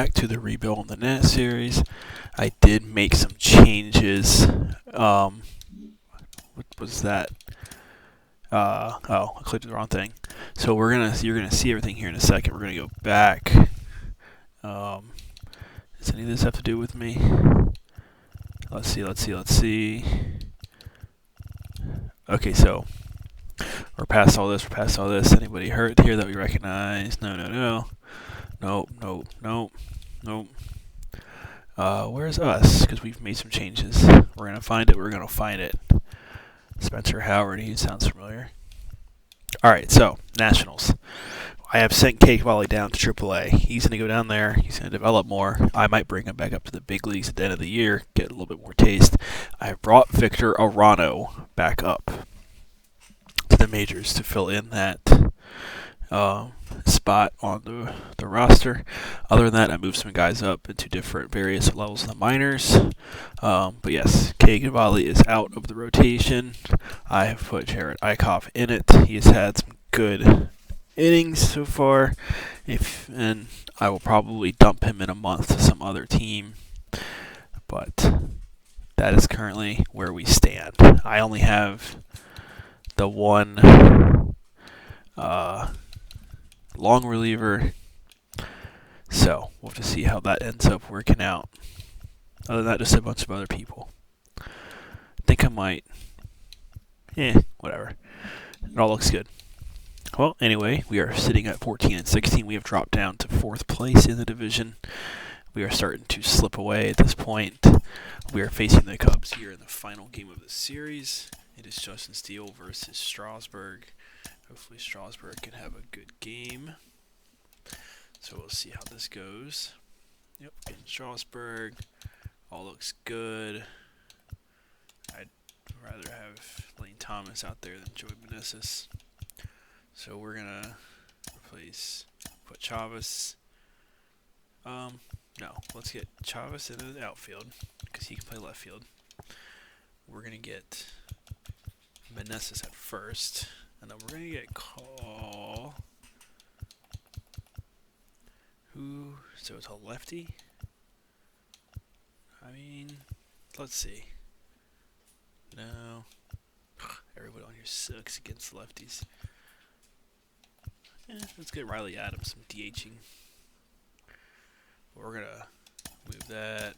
back to the Rebuild on the Net series. I did make some changes. What was that? Oh, I clicked the wrong thing. So you're gonna see everything here in a second. We're gonna go back. Does any of this have to do with me? Let's see. Okay, so we're past all this. Anybody hurt here that we recognize? No. Nope. Where's us? Because we've made some changes. We're gonna find it. Spencer Howard, he sounds familiar. Alright, so, Nationals. I have sent Cade Cavalli down to AAA. He's going to go down there. He's going to develop more. I might bring him back up to the big leagues at the end of the year, get a little bit more taste. I have brought Victor Arano back up to the majors to fill in that spot on the roster. Other than that, I moved some guys up into different various levels in the minors. But yes, Cade Cavalli is out of the rotation. I have put Jared Eickhoff in it. He has had some good innings so far, and I will probably dump him in a month to some other team. But that is currently where we stand. I only have the one long reliever, so we'll have to see how that ends up working out. Other than that, just a bunch of other people. I think I might. Whatever. It all looks good. Well, anyway, we are sitting at 14 and 16. We have dropped down to 4th place in the division. We are starting to slip away at this point. We are facing the Cubs here in the final game of the series. It is Justin Steele versus Strasburg. Hopefully Strasburg can have a good game. So we'll see how this goes. Yep, getting Strasburg. All looks good. I'd rather have Lane Thomas out there than Joey Meneses. So we're going to put Chavez. No, let's get Chavez into the outfield because he can play left field. We're going to get Meneses at first. And then we're going to get Call. So it's a lefty? I mean, let's see. No. Everybody on here sucks against lefties. Let's get Riley Adams some DHing. We're going to move that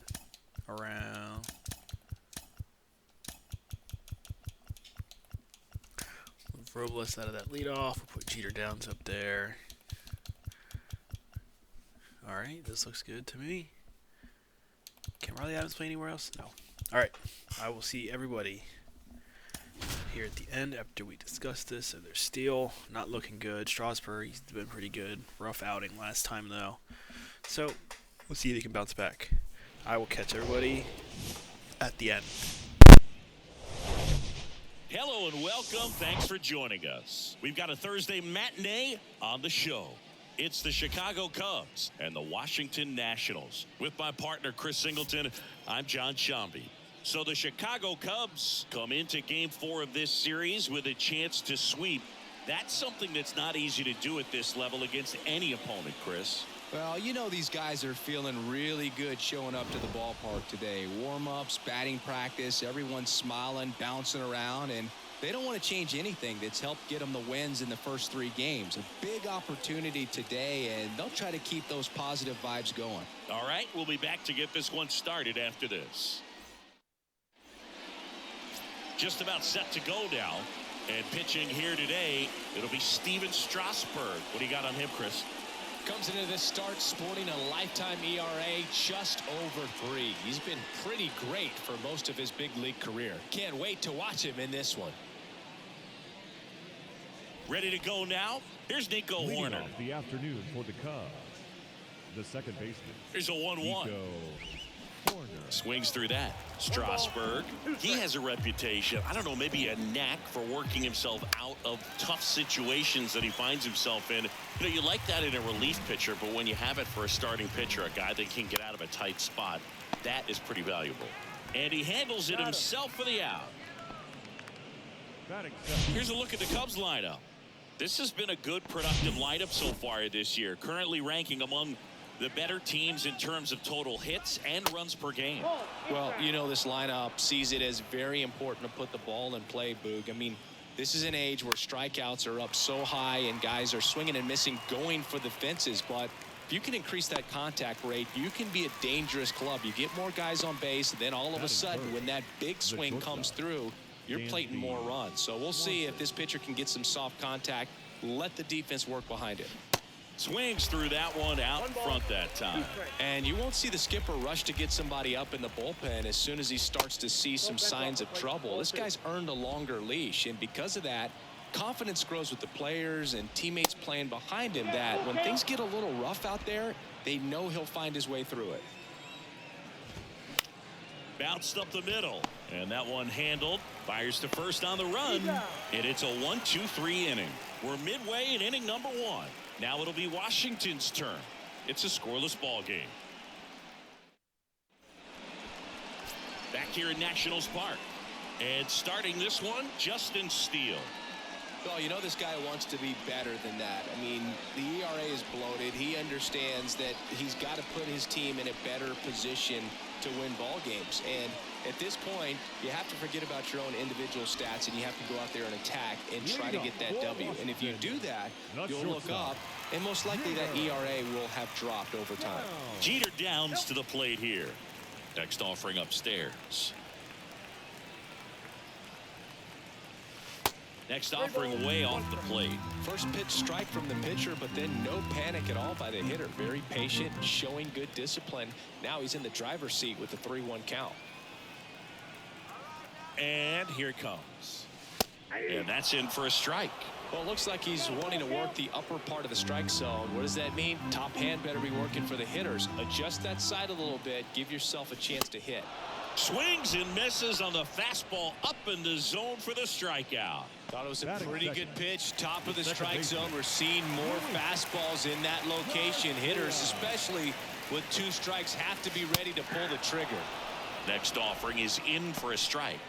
around. Move Robles out of that leadoff. We'll put Jeter Downs up there. Alright, this looks good to me. Can Riley Adams play anywhere else? No. Alright, I will see everybody here at the end after we discuss this. So there's Steele, not looking good. Strasburg, he's been pretty good. Rough outing last time, though. So we'll see if he can bounce back. I will catch everybody at the end. Hello and welcome. Thanks for joining us. We've got a Thursday matinee on the show. It's the Chicago Cubs and the Washington Nationals. With my partner, Chris Singleton, I'm John Shambi. So the Chicago Cubs come into Game 4 of this series with a chance to sweep. That's something that's not easy to do at this level against any opponent, Chris. Well, you know these guys are feeling really good showing up to the ballpark today. Warm-ups, batting practice, everyone's smiling, bouncing around, and they don't want to change anything that's helped get them the wins in the first 3 games. A big opportunity today, and they'll try to keep those positive vibes going. All right, we'll be back to get this one started after this. Just about set to go now. And pitching here today, it'll be Steven Strasburg. What do you got on him, Chris? Comes into this start sporting a lifetime ERA just over 3. He's been pretty great for most of his big league career. Can't wait to watch him in this one. Ready to go now? Here's Nico Horner. The afternoon for the Cubs. The second baseman. Here's a 1-1. Swings through that. Strasburg, he has a reputation, I don't know, maybe a knack for working himself out of tough situations that he finds himself in. You know, you like that in a relief pitcher, but when you have it for a starting pitcher, a guy that can get out of a tight spot, that is pretty valuable. And he handles it himself for the out. Here's a look at the Cubs lineup. This has been a good, productive lineup so far this year, currently ranking among The better teams in terms of total hits and runs per game. Well, you know, this lineup sees it as very important to put the ball in play, Boog. I mean, this is an age where strikeouts are up so high and guys are swinging and missing, going for the fences. But if you can increase that contact rate, you can be a dangerous club. You get more guys on base, and then all of a sudden, when that big swing comes through, you're plating more runs. So we'll see if this pitcher can get some soft contact, let the defense work behind it. Swings through that one out in front that time. And you won't see the skipper rush to get somebody up in the bullpen as soon as he starts to see some signs of trouble. This guy's earned a longer leash, and because of that, confidence grows with the players and teammates playing behind him, that when things get a little rough out there, they know he'll find his way through it. Bounced up the middle, and that one handled. Fires to first on the run, and it's a 1-2-3 inning. We're midway in inning number 1. Now it'll be Washington's turn. It's a scoreless ball game. Back here in Nationals Park, and starting this one, Justin Steele. Well, you know, this guy wants to be better than that. I mean, the ERA is bloated. He understands that he's got to put his team in a better position to win ball games. And at this point, you have to forget about your own individual stats, and you have to go out there and attack and try to get that W. And if you do that, you'll look up, and most likely that ERA will have dropped over time. Jeter downs to the plate here. Next offering upstairs. Next offering way off the plate. First pitch strike from the pitcher, but then no panic at all by the hitter. Very patient, showing good discipline. Now he's in the driver's seat with the 3-1 count. And here it comes. And that's in for a strike. Well, it looks like he's wanting to work the upper part of the strike zone. What does that mean? Top hand better be working for the hitters. Adjust that side a little bit. Give yourself a chance to hit. Swings and misses on the fastball up in the zone for the strikeout. Thought it was a pretty good pitch. Top of the strike zone. We're seeing more fastballs in that location. Hitters, especially with 2 strikes, have to be ready to pull the trigger. Next offering is in for a strike.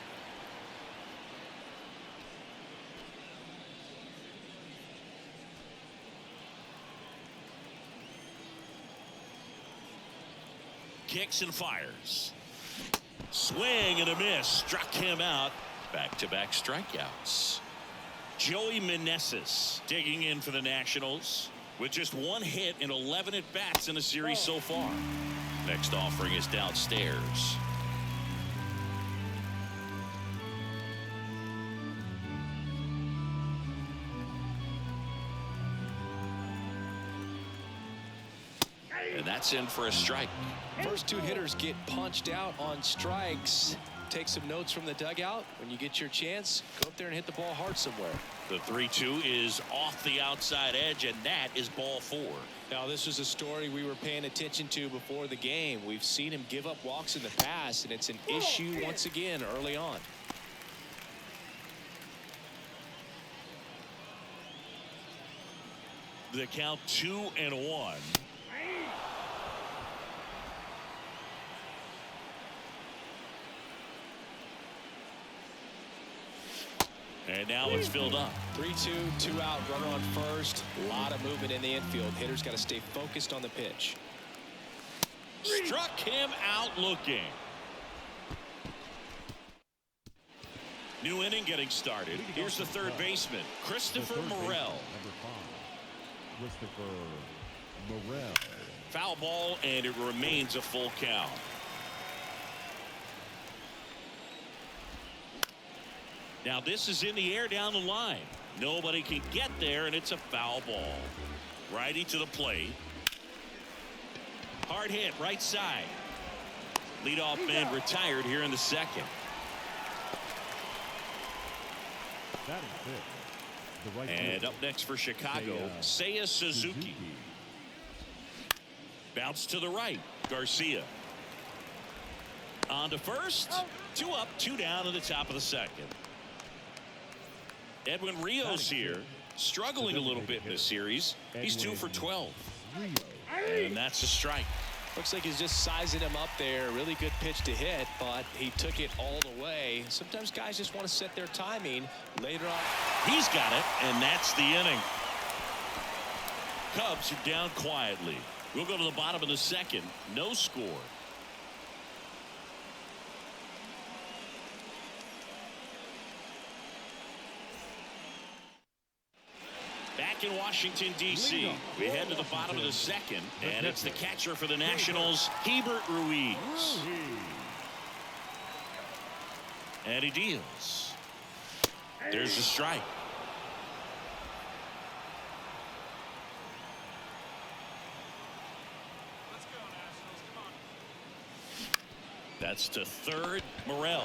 Kicks and fires. Swing and a miss. Struck him out. Back-to-back strikeouts. Joey Meneses digging in for the Nationals with just 1 hit in 11 at-bats in the series so far. Next offering is downstairs. And that's in for a strike. First 2 hitters get punched out on strikes. Take some notes from the dugout. When you get your chance, go up there and hit the ball hard somewhere. The 3-2 is off the outside edge, and that is ball 4. Now, this was a story we were paying attention to before the game. We've seen him give up walks in the past, and it's an issue once again early on. The count 2-1. And now it's filled up. 3-2, 2 out, runner on first. A lot of movement in the infield. Hitters got to stay focused on the pitch. Struck him out looking. New inning getting started. Here's the third baseman, Christopher Morel. Number 5, Christopher Morel. Foul ball, and it remains a full count. Now this is in the air down the line. Nobody can get there, and it's a foul ball. Righty to the plate. Hard hit right side. Leadoff man retired here in the second. Batting 5th, the right And fielder, up next for Chicago, Seiya Suzuki. Bounce to the right, Garcia. On to first. 2 up, 2 down in the top of the second. Edwin Rios here, struggling a little bit in this series. He's 2 for 12. And that's a strike. Looks like he's just sizing him up there. Really good pitch to hit, but he took it all the way. Sometimes guys just want to set their timing later on. He's got it, and that's the inning. Cubs are down quietly. We'll go to the bottom of the second. No score. Back in Washington, D.C., we head to the bottom of the second, and it's the catcher for the Nationals, Hebert Ruiz. And he deals. There's the strike. That's to third. Morel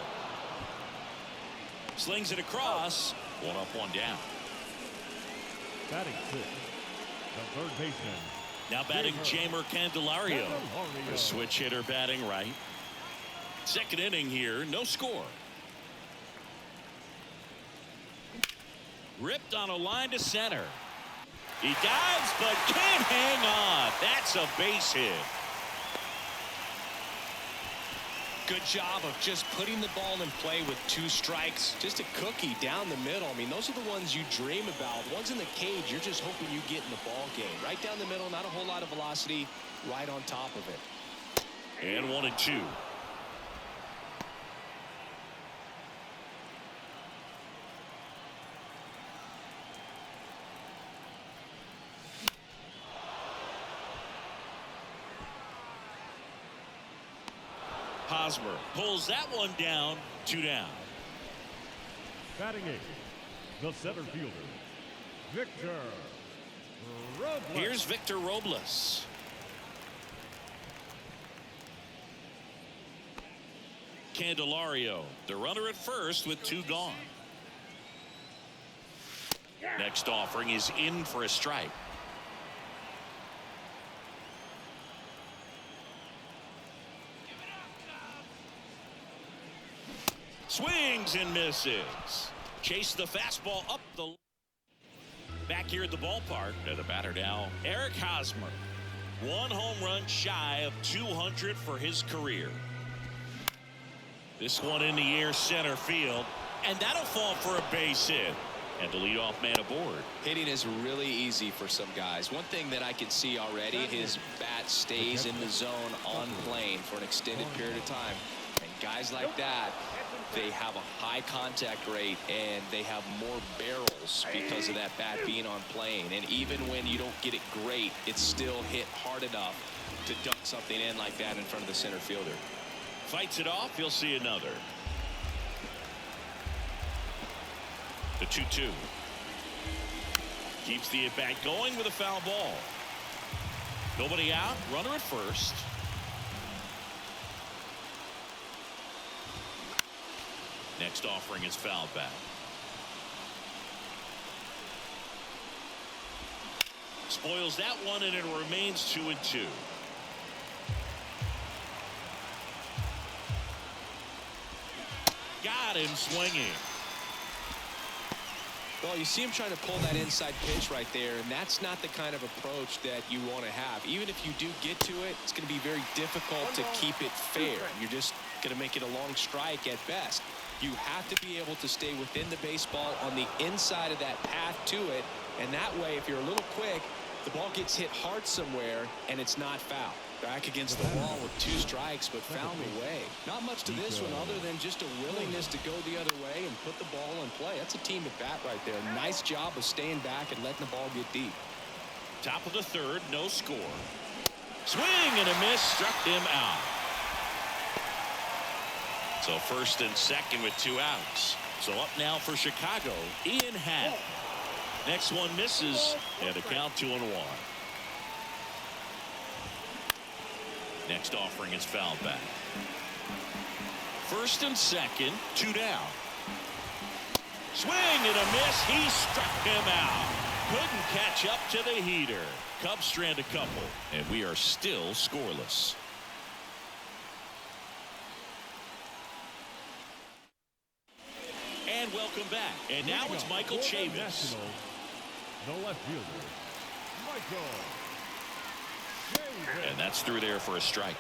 slings it across. One up, one down. Batting six, the third baseman. Now batting Jamer Candelario. The switch hitter batting right. Second inning here, no score. Ripped on a line to center. He dives but can't hang on. That's a base hit. Good job of just putting the ball in play with 2 strikes. Just a cookie down the middle. I mean, those are the ones you dream about. Ones in the cage, you're just hoping you get in the ball game. Right down the middle, not a whole lot of velocity, right on top of it. And 1-2. Hosmer pulls that one down. 2 down. Batting eighth, the center fielder, Victor Robles. Here's Victor Robles. Candelario, the runner at first with 2 gone. Next offering is in for a strike. Swings and misses. Chase the fastball up the. Back here at the ballpark. And the batter now, Eric Hosmer. 1 home run shy of 200 for his career. This one in the air center field. And that'll fall for a base hit. And the leadoff man aboard. Hitting is really easy for some guys. One thing that I can see already, his bat stays in the zone on plane for an extended period of time. And guys like that, they have a high contact rate and they have more barrels because of that bat being on plane. And even when you don't get it great, it's still hit hard enough to dunk something in like that in front of the center fielder. Fights it off. You'll see another. The 2-2. Keeps the at-bat going with a foul ball. Nobody out. Runner at first. Next offering is fouled back. Spoils that one, and it remains 2-2. Got him swinging. Well, you see him trying to pull that inside pitch right there, and that's not the kind of approach that you want to have. Even if you do get to it, it's going to be very difficult to keep it fair. You're just going to make it a long strike at best. You have to be able to stay within the baseball on the inside of that path to it, and that way, if you're a little quick, the ball gets hit hard somewhere, and it's not foul. Back against the wall with 2 strikes, but found a way. Not much to this one other than just a willingness to go the other way and put the ball in play. That's a team at bat right there. Nice job of staying back and letting the ball get deep. Top of the third, no score. Swing and a miss, struck him out. So first and second with 2 outs. So up now for Chicago, Ian Happ. Next one misses, and a count 2-1. Next offering is fouled back. First and second, 2 down. Swing and a miss. He struck him out. Couldn't catch up to the heater. Cubs strand a couple, and we are still scoreless. And welcome back. And now it's Michael Chavis. The left fielder, Michael. And that's through there for a strike.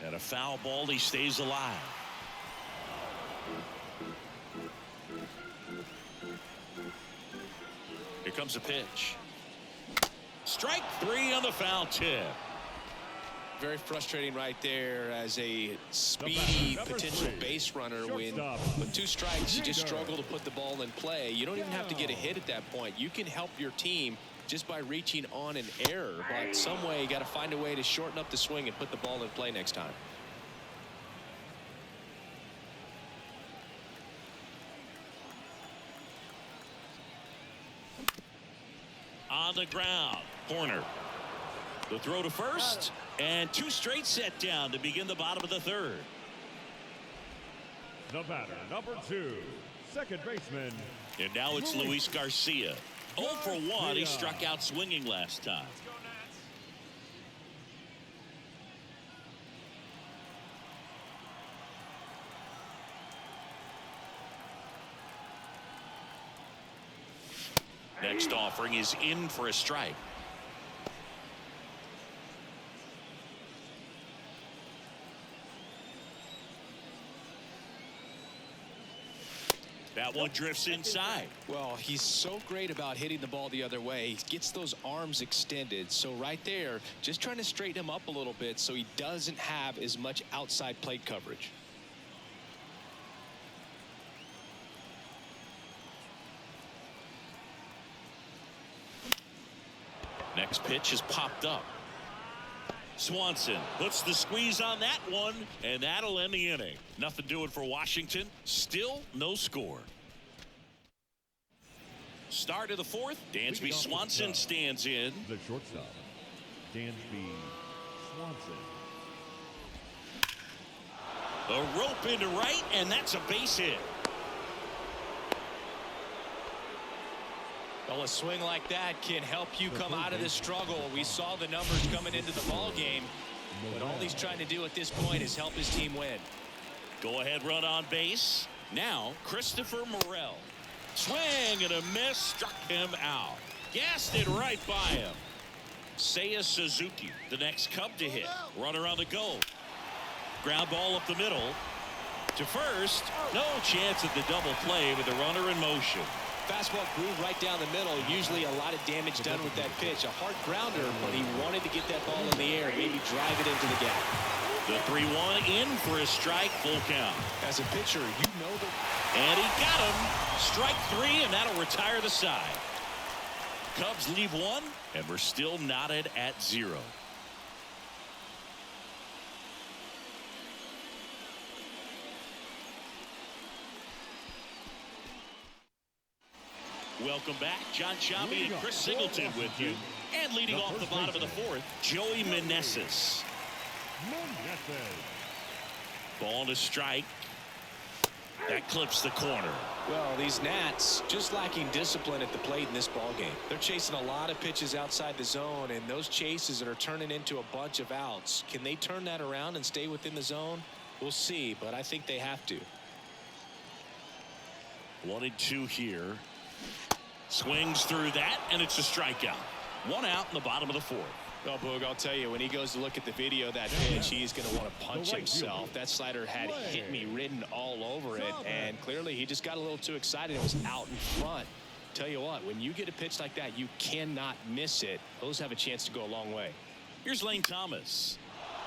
And a foul ball. He stays alive. Here comes a pitch. Strike 3 on the foul tip. Very frustrating right there as a speedy potential base runner. When with 2 strikes you just struggle to put the ball in play. You don't even have to get a hit at that point. You can help your team just by reaching on an error, but some way you got to find a way to shorten up the swing and put the ball in play next time. On the ground, corner. The throw to first, and 2 straight set down to begin the bottom of the 3rd. The batter, number 2, second baseman. And now it's Luis Garcia. 0 for 1. He struck out swinging last time. Next offering is in for a strike. That one drifts inside. Well, he's so great about hitting the ball the other way. He gets those arms extended. So right there, just trying to straighten him up a little bit so he doesn't have as much outside plate coverage. Next pitch is popped up. Swanson puts the squeeze on that one, and that'll end the inning. Nothing doing for Washington. Still no score. Start of the 4th. Dansby Swanson stands in. The shortstop, Dansby Swanson. A rope into right, and that's a base hit. Well, a swing like that can help you come out of this struggle. We saw the numbers coming into the ball game, but all he's trying to do at this point is help his team win. Go ahead run on base. Now Christopher Morel. Swing and a miss, struck him out. Gassed it right by him. Seiya Suzuki, the next Cub to hit. Runner on the go. Ground ball up the middle. To first. No chance at the double play with the runner in motion. Fastball groove right down the middle. Usually a lot of damage done with that pitch. A hard grounder, but he wanted to get that ball in the air, maybe drive it into the gap. The 3-1 in for a strike, full count. As a pitcher, you know that. And he got him. Strike 3, and that'll retire the side. Cubs leave 1, and we're still knotted at 0. Welcome back. John Sciambi and Chris Singleton with you. And leading off the bottom of the 4th, Joey Meneses. Ball to strike. That clips the corner. Well, these Nats just lacking discipline at the plate in this ball game. They're chasing a lot of pitches outside the zone, and those chases are turning into a bunch of outs. Can they turn that around and stay within the zone? We'll see, but I think they have to. 1-2 here. Swings through that, and it's a strikeout. 1 out in the bottom of the 4th. Well, Boog, I'll tell you, when he goes to look at the video of that pitch, he's going to want to punch himself. That slider had hit me written all over it, and clearly he just got a little too excited. It was out in front. Tell you what, when you get a pitch like that, you cannot miss it. Those have a chance to go a long way. Here's Lane Thomas.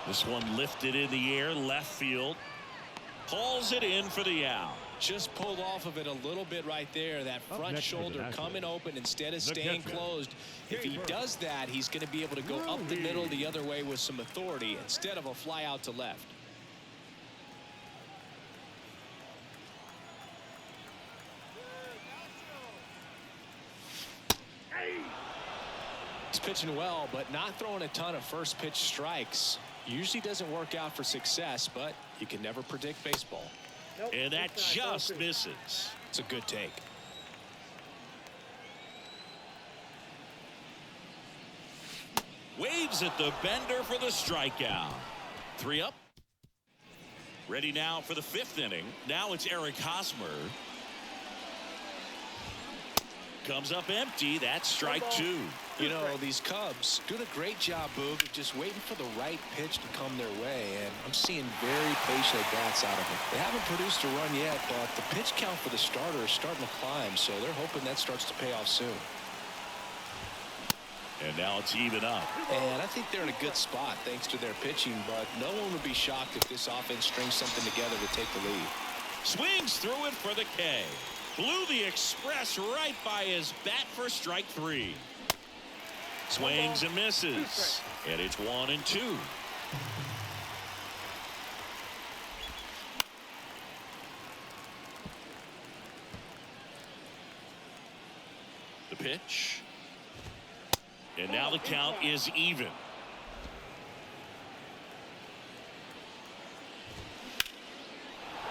This one lifted in the air, left field. Hauls it in for the out. Just pulled off of it a little bit right there. That front shoulder coming open instead of staying closed. If he does that, he's going to be able to go up the middle the other way with some authority instead of a fly out to left. He's pitching well, but not throwing a ton of first pitch strikes. Usually doesn't work out for success, but you can never predict baseball. And that just misses. It's a good take. Waves at the bender for the strikeout. 3 up. Ready now for the 5th inning. Now it's Eric Hosmer. Comes up empty. That's strike 2. You know, these Cubs doing a great job, Boog, of just waiting for the right pitch to come their way, and I'm seeing very patient at-bats out of them. They haven't produced a run yet, but the pitch count for the starter is starting to climb, so they're hoping that starts to pay off soon. And now it's even up. And I think they're in a good spot thanks to their pitching, but no one would be shocked if this offense strings something together to take the lead. Swings through it for the K. Blew the express right by his bat for strike 3. Swings and misses. And it's 1-2. The pitch. And now the count is even.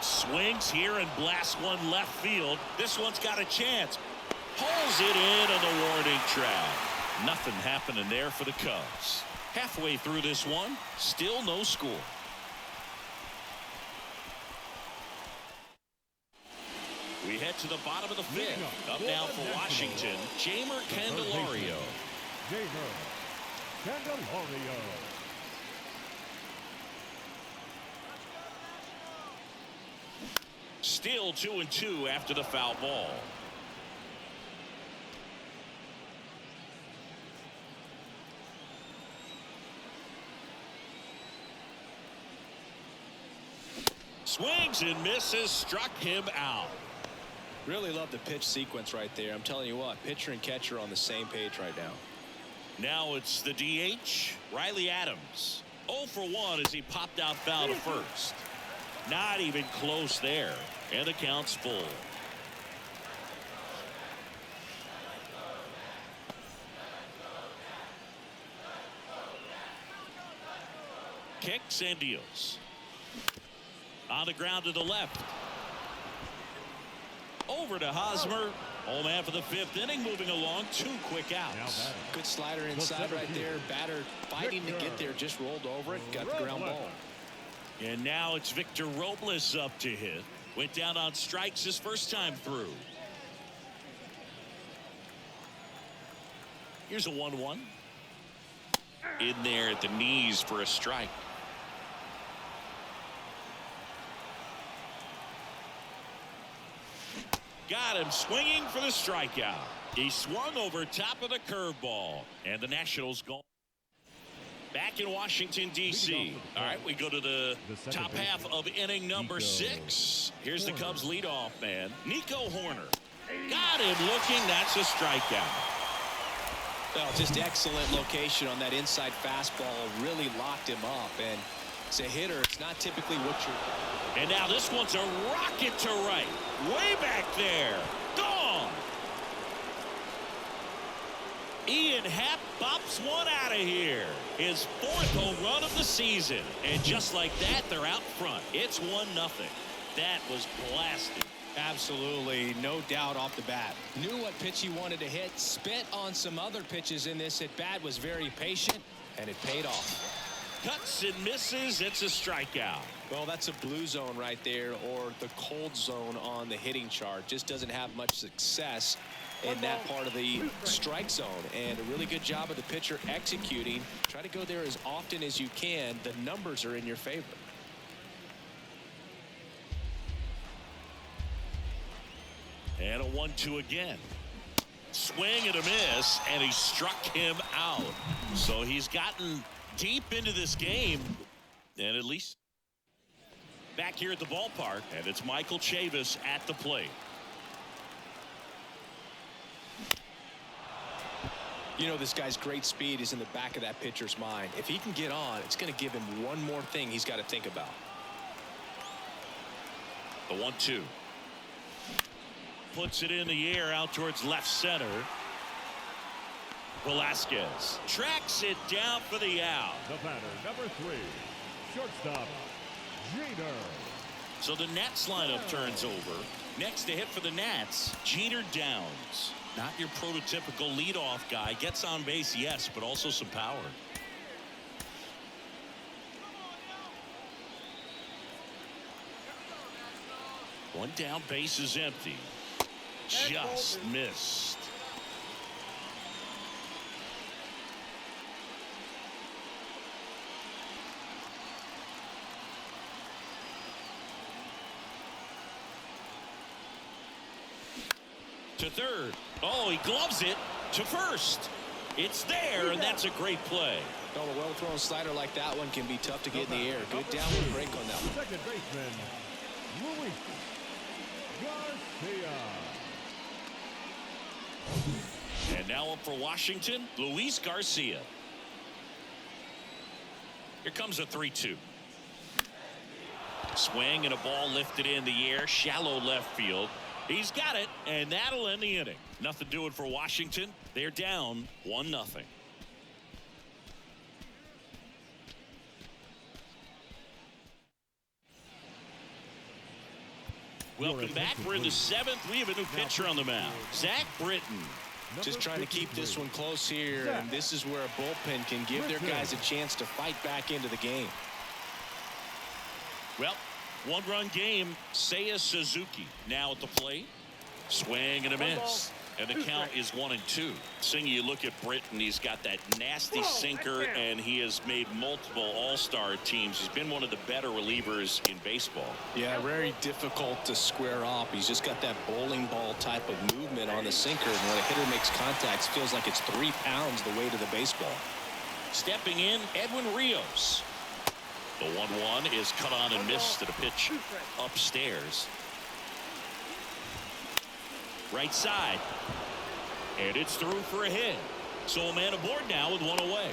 Swings here and blasts one left field. This one's got a chance. Pulls it in on the warning track. Nothing happening there for the Cubs. Halfway through this one, still no score. We head to the bottom of the 5th. Up now for Washington, Jeimer Candelario. Jeimer Candelario. Still 2-2 after the foul ball. Swings and misses, struck him out. Really love the pitch sequence right there. I'm telling you what, pitcher and catcher are on the same page right now. Now it's the DH, Riley Adams. 0 for 1 as he popped out foul to first. Not even close there. And the count's full. Kicks and deals. On the ground to the left. Over to Hosmer. Home man for the 5th inning, moving along. 2 quick outs. Good slider inside right there. Batter fighting to get there, just rolled over it, got the ground ball. And now it's Victor Robles up to hit. Went down on strikes his first time through. Here's a 1-1. In there at the knees for a strike. Got him swinging for the strikeout. He swung over top of the curveball. And the Nationals go back in Washington, D.C. All right, we go to the top half of inning number 6. Here's the Cubs leadoff man, Nico Hoerner. Got him looking. That's a strikeout. Well, just excellent location on that inside fastball. Really locked him up. And as a hitter, it's not typically what you're... And now this one's a rocket to right. Way back there. Gone. Ian Happ bops one out of here. His 4th home run of the season. And just like that, they're out front. It's 1-0. That was blasted. Absolutely, no doubt off the bat. Knew what pitch he wanted to hit. Spent on some other pitches in this at bat. Was very patient, and it paid off. Cuts and misses. It's a strikeout. Well, that's a blue zone right there, or the cold zone on the hitting chart. Just doesn't have much success in that part of the strike zone. And a really good job of the pitcher executing. Try to go there as often as you can. The numbers are in your favor. And a 1-2 again. Swing and a miss, and he struck him out. So he's gotten deep into this game, and at least back here at the ballpark, and it's Michael Chavis at the plate. You know, this guy's great speed is in the back of that pitcher's mind. If he can get on, it's going to give him one more thing he's got to think about. The 1-2. Puts it in the air out towards left center. Velasquez tracks it down for the out. The batter, number 3, shortstop, Jeter. So the Nats lineup turns over. Next to hit for the Nats, Jeter Downs. Not your prototypical leadoff guy. Gets on base, yes, but also some power. One down, base is empty. Just missed. To third. Oh, he gloves it to first. It's there, and that's a great play. No, a well-thrown slider like that one can be tough to get in the air. Good downward break on that one. Second baseman, Luis Garcia. And now up for Washington, Luis Garcia. Here comes a 3-2. Swing and a ball lifted in the air, shallow left field. He's got it, and that'll end the inning. Nothing doing for Washington. They're down 1-0. Welcome back. We're in the 7th. We have a new pitcher on the mound, Zach Britton. Just trying to keep this one close here, and this is where a bullpen can give their guys a chance to fight back into the game. Well, one-run game. Seiya Suzuki now at the plate. Swing and a miss. And the count is 1-2. Seeing you look at Britton, he's got that nasty sinker, and he has made multiple all-star teams. He's been one of the better relievers in baseball. Yeah, very difficult to square off. He's just got that bowling ball type of movement on the sinker, and when a hitter makes contact, it feels like it's 3 pounds the weight of the baseball. Stepping in, Edwin Rios. The 1-1 is cut on and missed to the pitch upstairs. Right side. And it's through for a hit. So a man aboard now with 1 away.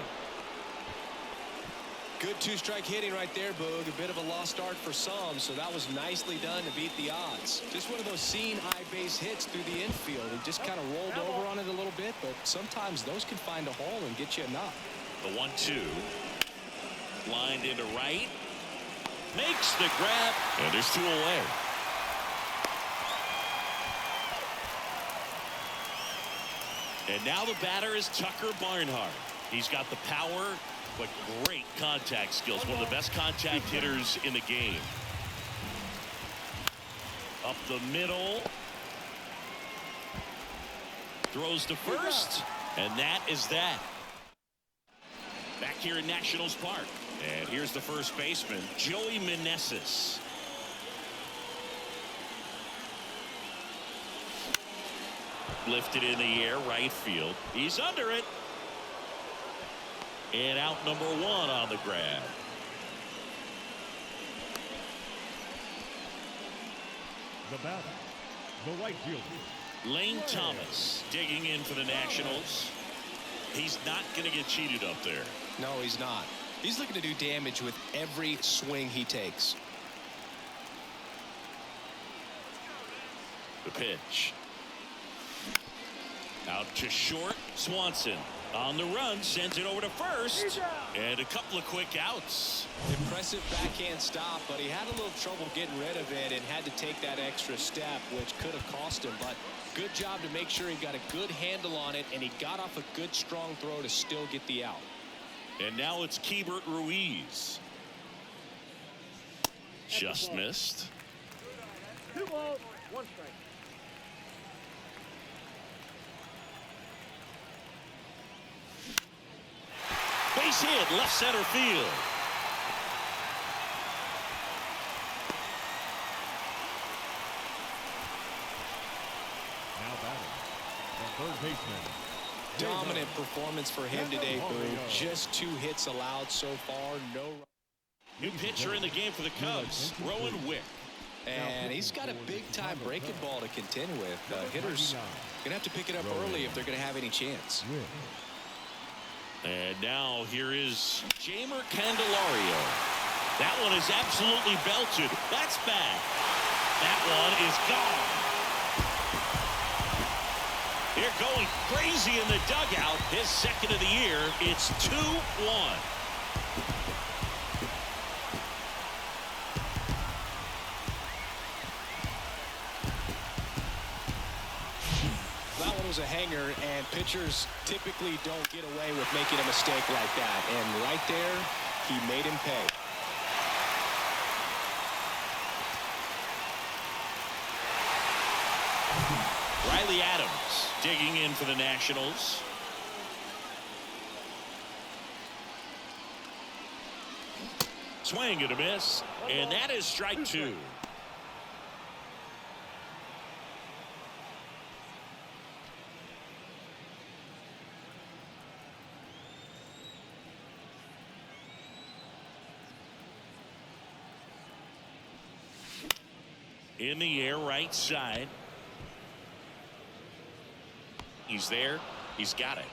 Good 2-strike hitting right there, Boog. A bit of a lost start for some, so that was nicely done to beat the odds. Just one of those seeing eye base hits through the infield. He just kind of rolled over on it a little bit, but sometimes those can find a hole and get you a knock. The 1-2. Lined into right. Makes the grab. And there's 2 away. And now the batter is Tucker Barnhart. He's got the power, but great contact skills. One of the best contact hitters in the game. Up the middle. Throws to first. And that is that. Back here in Nationals Park. And here's the first baseman, Joey Meneses. Lifted in the air, right field. He's under it. And out number 1 on the grab. The batter, the right fielder, Lane Thomas digging in for the Nationals. He's not going to get cheated up there. No, he's not. He's looking to do damage with every swing he takes. The pitch. Out to short. Swanson on the run, sends it over to first, and a couple of quick outs. Impressive backhand stop, but he had a little trouble getting rid of it and had to take that extra step, which could have cost him. But good job to make sure he got a good handle on it, and he got off a good strong throw to still get the out. And now it's Keibert Ruiz. Just missed. 2 balls, 1 strike. Base hit, left center field. now batting, the third baseman. Dominant performance for him today, Boone. Just 2 hits allowed so far. No. New pitcher in the game for the Cubs, Rowan Wick. And he's got a big-time breaking ball to contend with. Hitters going to have to pick it up early if they're going to have any chance. And now here is Jamer Candelario. That one is absolutely belted. That's bad. That one is gone. They're going crazy in the dugout. His second of the year. It's 2-1. That one was a hanger, and pitchers typically don't get away with making a mistake like that. And right there, he made him pay. Riley Adams digging in for the Nationals. Swing and a miss, and that is strike 2. In the air, right side. He's there. He's got it.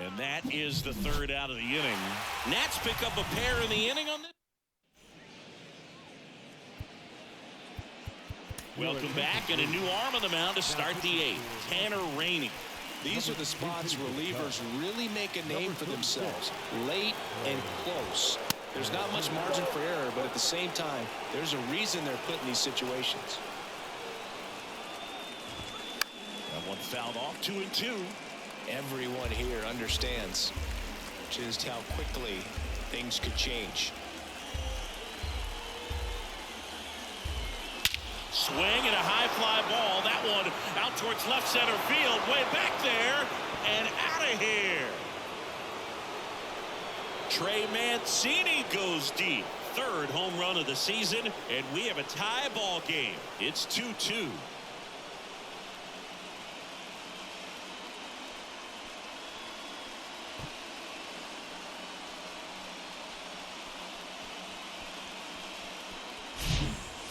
And that is the third out of the inning. Nats pick up a pair in the inning on this. Welcome back, and a new arm on the mound to start the eighth. Tanner Rainey. These are the spots relievers really make a name for themselves. Late and close. There's not much margin for error, but at the same time, there's a reason they're put in these situations. That one fouled off, 2-2. Everyone here understands just how quickly things could change. Swing and a high fly ball. That one out towards left center field. Way back there and out of here. Trey Mancini goes deep. Third home run of the season, and we have a tie ball game. It's 2-2.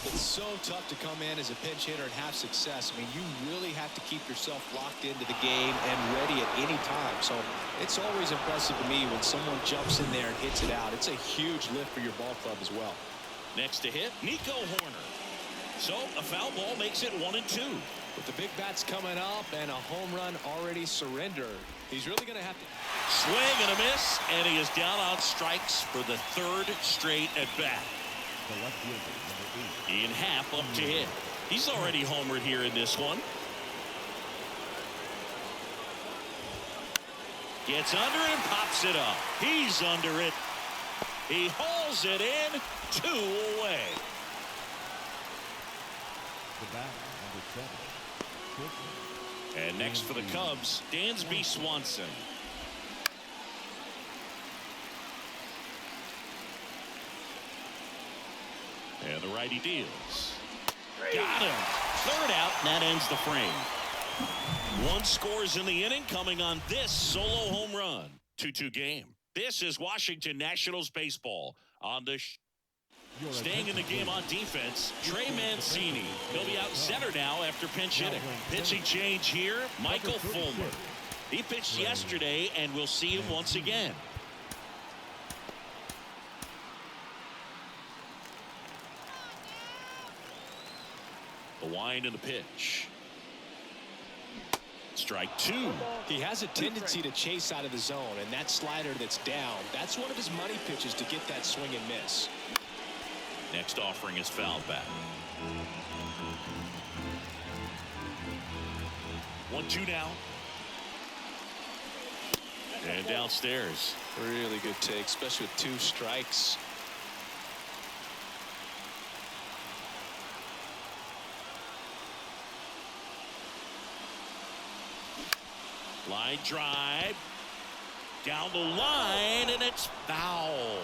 It's so tough to come in as a pinch hitter and have success. I mean, you really have to keep yourself locked into the game and ready at any time. So it's always impressive to me when someone jumps in there and hits it out. It's a huge lift for your ball club as well. Next to hit, Nico Horner. So a foul ball makes it 1-2. With the big bats coming up and a home run already surrendered, he's really going to have to Swing and a miss, and he is down on strikes for the third straight at bat. The left fielder, number 8. Ian Happ up to hit. He's already homered here in this one. Gets under and pops it up. He's under it. He hauls it in. 2 away. The bat, number 7. And next for the Cubs, Dansby Swanson. And the righty deals. Got him. Third out, and that ends the frame. 1 scores in the inning, coming on this solo home run. 2-2 game. This is Washington Nationals baseball on the staying in the game on defense. Trey Mancini. He'll be out center now after pinch hitting. Pitching change here, Michael Fulmer. He pitched yesterday, and we'll see him once again. The wind and the pitch. Strike 2. He has a tendency to chase out of the zone, and that slider that's down, that's one of his money pitches to get that swing and miss. Next offering is fouled back. 1-2 now. And downstairs. Really good take, especially with 2 strikes. Line drive. Down the line, and it's foul.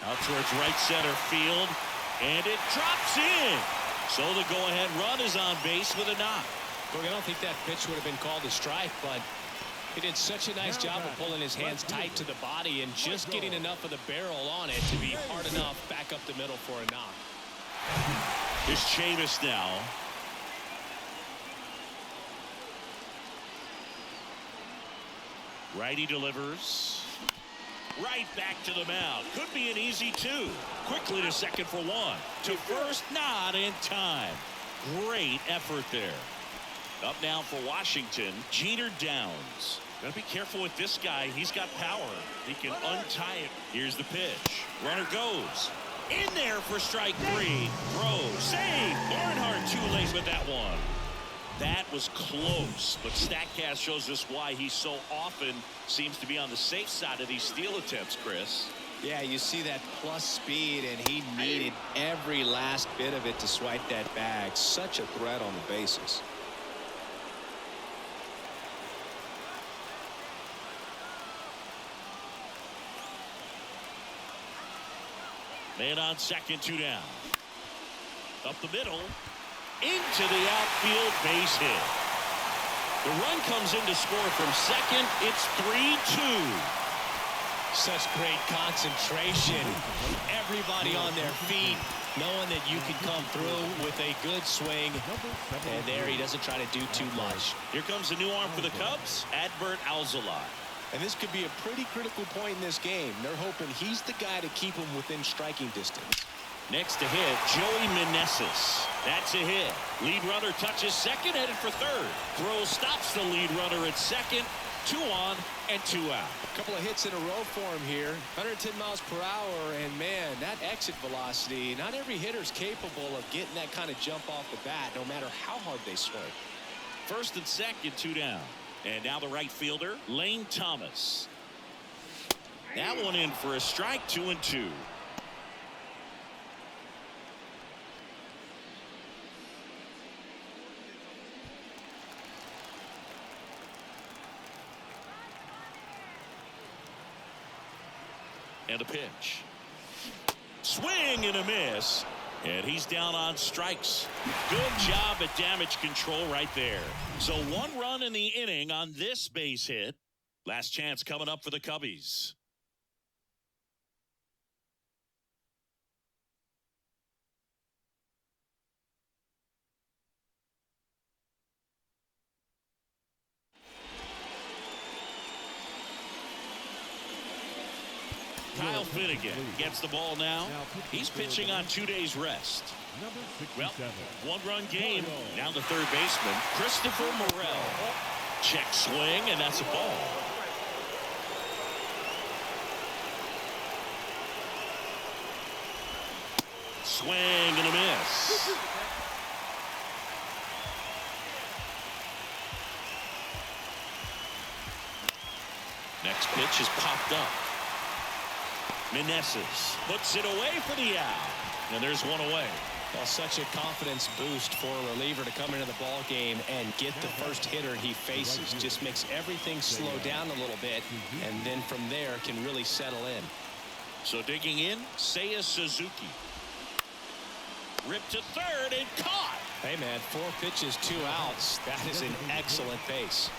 Out towards right center field, and it drops in. So the go-ahead run is on base with a knock. Look, I don't think that pitch would have been called a strike, but he did such a nice job of pulling his hands tight to the body and just getting enough of the barrel on it to be hard enough back up the middle for a knock. Here's Chavis now. Righty delivers. Right back to the mound. Could be an easy 2. Quickly to second for 1. To first, not in time. Great effort there. Up now for Washington, Jeter Downs. Gotta be careful with this guy. He's got power. He can untie it. Here's the pitch. Runner goes. In there for strike 3. Throw. Save. Barnhart too late with that one. That was close, but StatCast shows us why he so often seems to be on the safe side of these steal attempts, Chris. Yeah, you see that plus speed, and he needed every last bit of it to swipe that bag. Such a threat on the bases. Man on second, 2 down. Up the middle. Into the outfield, base hit. The run comes in to score from second. It's 3-2. Such great concentration. Everybody on their feet, knowing that you can come through with a good swing. And there he doesn't try to do too much. Here comes a new arm for the Cubs, Adbert Alzolay. And this could be a pretty critical point in this game. They're hoping he's the guy to keep him within striking distance. Next to hit, Joey Meneses. That's a hit. Lead runner touches second, headed for third. Throw stops the lead runner at second. 2 on and 2 out. A couple of hits in a row for him here. 110 miles per hour, and man, that exit velocity, not every hitter's capable of getting that kind of jump off the bat, no matter how hard they swing. First and second, 2 down. And now the right fielder, Lane Thomas. That one in for a strike, 2-2. And a pitch. Swing and a miss. And he's down on strikes. Good job at damage control right there. So 1 run in the inning on this base hit. Last chance coming up for the Cubbies. Kyle Finnegan gets the ball now. He's pitching on 2 days rest. Well, 1-run game. Now the third baseman, Christopher Morel. Check swing, and that's a ball. Swing and a miss. Next pitch is popped up. Meneses puts it away for the out. And there's 1 away. Well, such a confidence boost for a reliever to come into the ball game and get the first hitter he faces. Just makes everything slow down a little bit, and then from there can really settle in. So digging in, Seiya Suzuki. Ripped to third and caught. Hey, man, 4 pitches, 2 outs. That is an excellent base.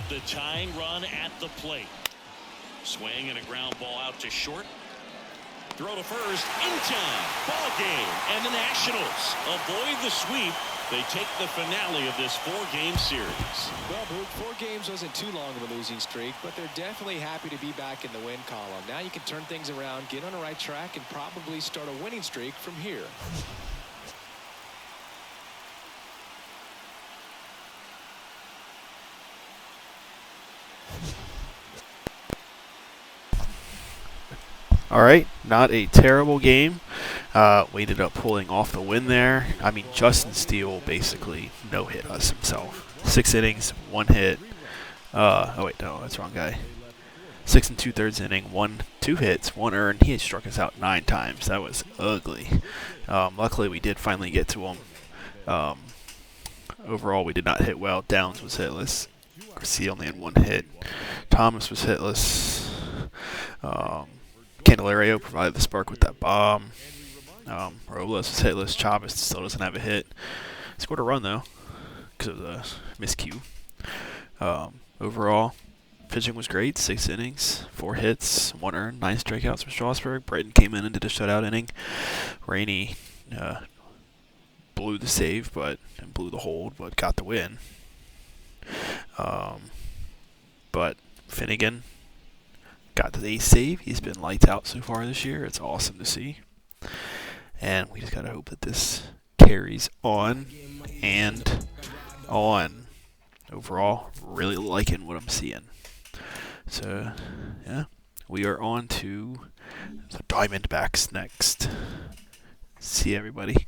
The tying run at the plate. Swing and a ground ball out to short. Throw to first in time. Ball game. And the Nationals avoid the sweep. They take the finale of this 4-game series. Well, Boog, 4 games wasn't too long of a losing streak, but they're definitely happy to be back in the win column. Now you can turn things around, get on the right track, and probably start a winning streak from here. All right, not a terrible game. We ended up pulling off the win there. I mean, Justin Steele basically no-hit us himself. 6 innings, 1 hit. Oh wait, no, that's the wrong guy. 6 2/3 inning, 2 hits, 1 earned. He had struck us out 9 times. That was ugly. Luckily, we did finally get to him. Overall, we did not hit well. Downs was hitless. Garcia only had 1 hit. Thomas was hitless. Candelario provided the spark with that bomb. Robles was hitless. Chavez still doesn't have a hit. Scored a run, though, because of the miscue. Overall, pitching was great. 6 innings, 4 hits, 1 earned, 9 strikeouts from Strasburg. Brighton came in and did a shutout inning. Rainey blew the save, and blew the hold, but got the win. But Finnegan got the ace save. He's been lights out so far this year. It's awesome to see. And we just got to hope that this carries on and on. Overall, really liking what I'm seeing. So, yeah, we are on to the Diamondbacks next. See everybody.